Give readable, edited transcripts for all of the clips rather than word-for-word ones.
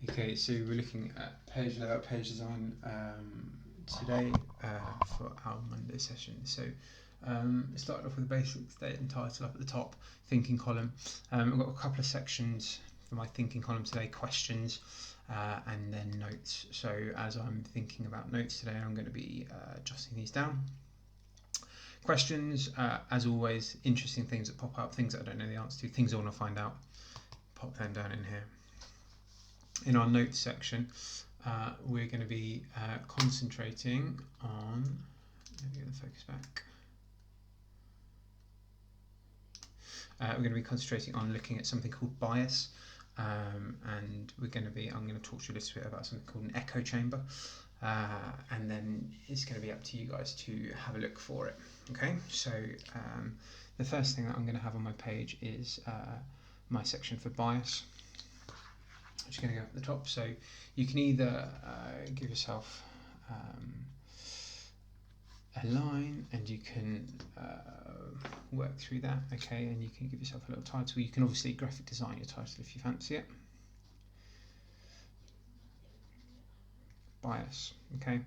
Okay, so we're looking at page layout, page design today for our Monday session. So started off with the basics, date and title up at the top, thinking column. I've got a couple of sections for my thinking column today, questions and then notes. So as I'm thinking about notes today, I'm going to be jotting these down. Questions, as always, interesting things that pop up, things that I don't know the answer to, things I want to find out, pop them down in here. In our notes section, we're going to be concentrating on, let me get the focus back. We're going to be concentrating on looking at something called bias, and I'm going to talk to you a little bit about something called an echo chamber, and then it's going to be up to you guys to have a look for it. Okay, so the first thing that I'm going to have on my page is my section for bias. I'm just going to go up the top, so you can either give yourself a line and you can work through that, okay, and you can give yourself a little title. You can obviously graphic design your title if you fancy it. Bias, okay,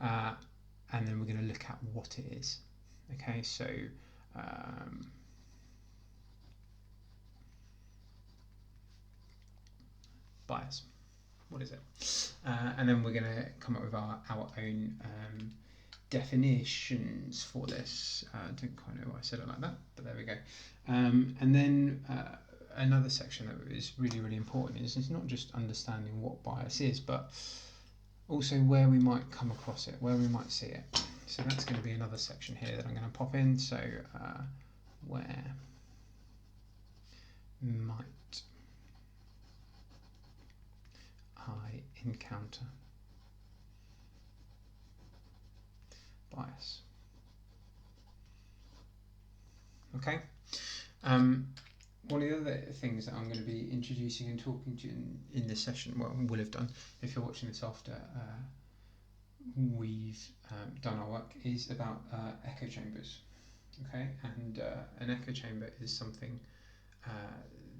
and then we're going to look at what it is, okay, so bias, what is it? And then we're going to come up with our own definitions for this. I don't quite know why I said it like that, but there we go. And then another section that is really, really important is it's not just understanding what bias is, but also where we might come across it, where we might see it. So that's going to be another section here that I'm going to pop in. So where might I encounter bias? Okay. One of the other things that I'm going to be introducing and talking to you in this session, well, will have done if you're watching this after we've done our work, is about echo chambers. Okay, and an echo chamber is something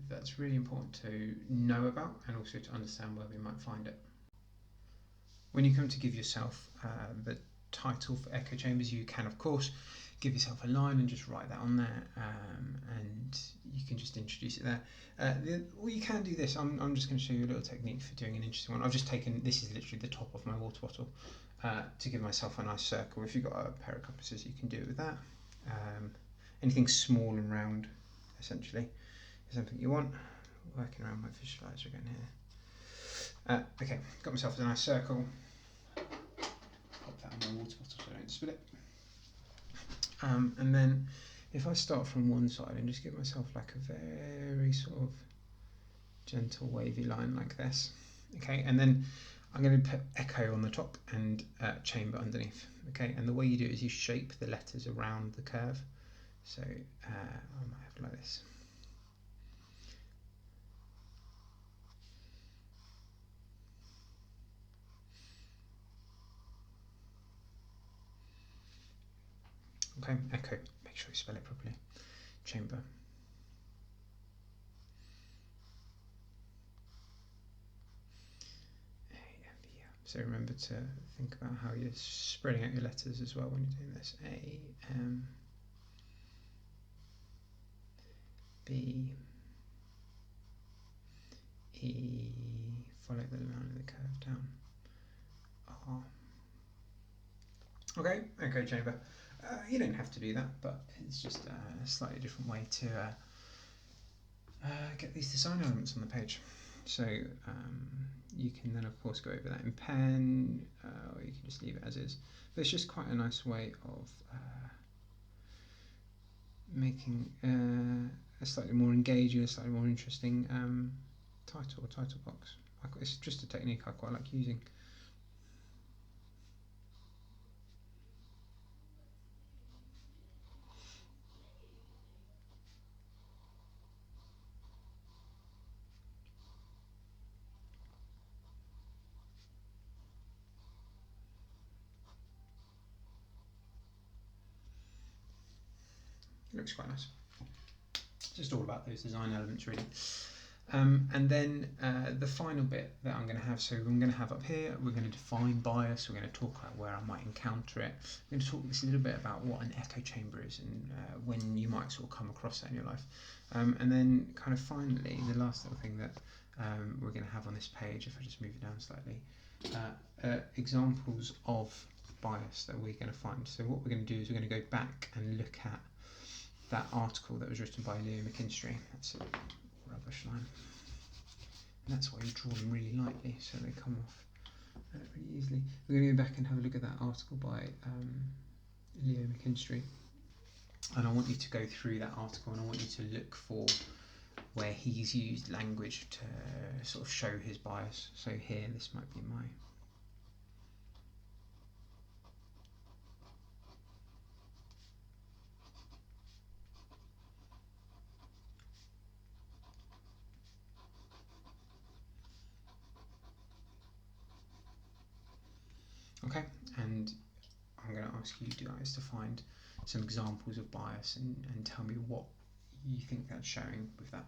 that's really important to know about and also to understand where we might find it. When you come to give yourself the title for echo chambers, you can of course give yourself a line and just write that on there, and you can just introduce it there. Or you can do this. I'm just going to show you a little technique for doing an interesting one. I've just taken, this is literally the top of my water bottle, to give myself a nice circle. If you've got a pair of compasses, you can do it with that. Anything small and round, essentially, is something you want. Working around my visualizer again here. Okay, got myself a nice circle. Pop that in my water bottle so I don't spill it. And then if I start from one side and just give myself like a very sort of gentle wavy line like this, okay, and then I'm going to put echo on the top and chamber underneath, okay, and the way you do it is you shape the letters around the curve. So I might have it like this. Okay, echo, make sure you spell it properly. Chamber. So remember to think about how you're spreading out your letters as well when you're doing this. A, M, B, E, follow the line of the curve down. R. Okay, echo chamber. You don't have to do that, but it's just a slightly different way to get these design elements on the page. So you can then of course go over that in pen, or you can just leave it as is. But it's just quite a nice way of making a slightly more engaging, a slightly more interesting title or title box. It's just a technique I quite like using. It looks quite nice. It's just all about those design elements really. And then the final bit that I'm going to have, so I'm going to have up here, we're going to define bias, we're going to talk about where I might encounter it. We're going to talk a little bit about what an echo chamber is and when you might sort of come across that in your life. And then kind of finally, the last little thing that we're going to have on this page, if I just move it down slightly, examples of bias that we're going to find. So what we're going to do is we're going to go back and look at that article that was written by Leo McKinstry. That's a rubbish line. And that's why you draw them really lightly so they come off pretty easily. We're going to go back and have a look at that article by Leo McKinstry. And I want you to go through that article and I want you to look for where he's used language to sort of show his bias. So here, this might be my... Okay, and I'm going to ask you guys to find some examples of bias and tell me what you think that's showing with that.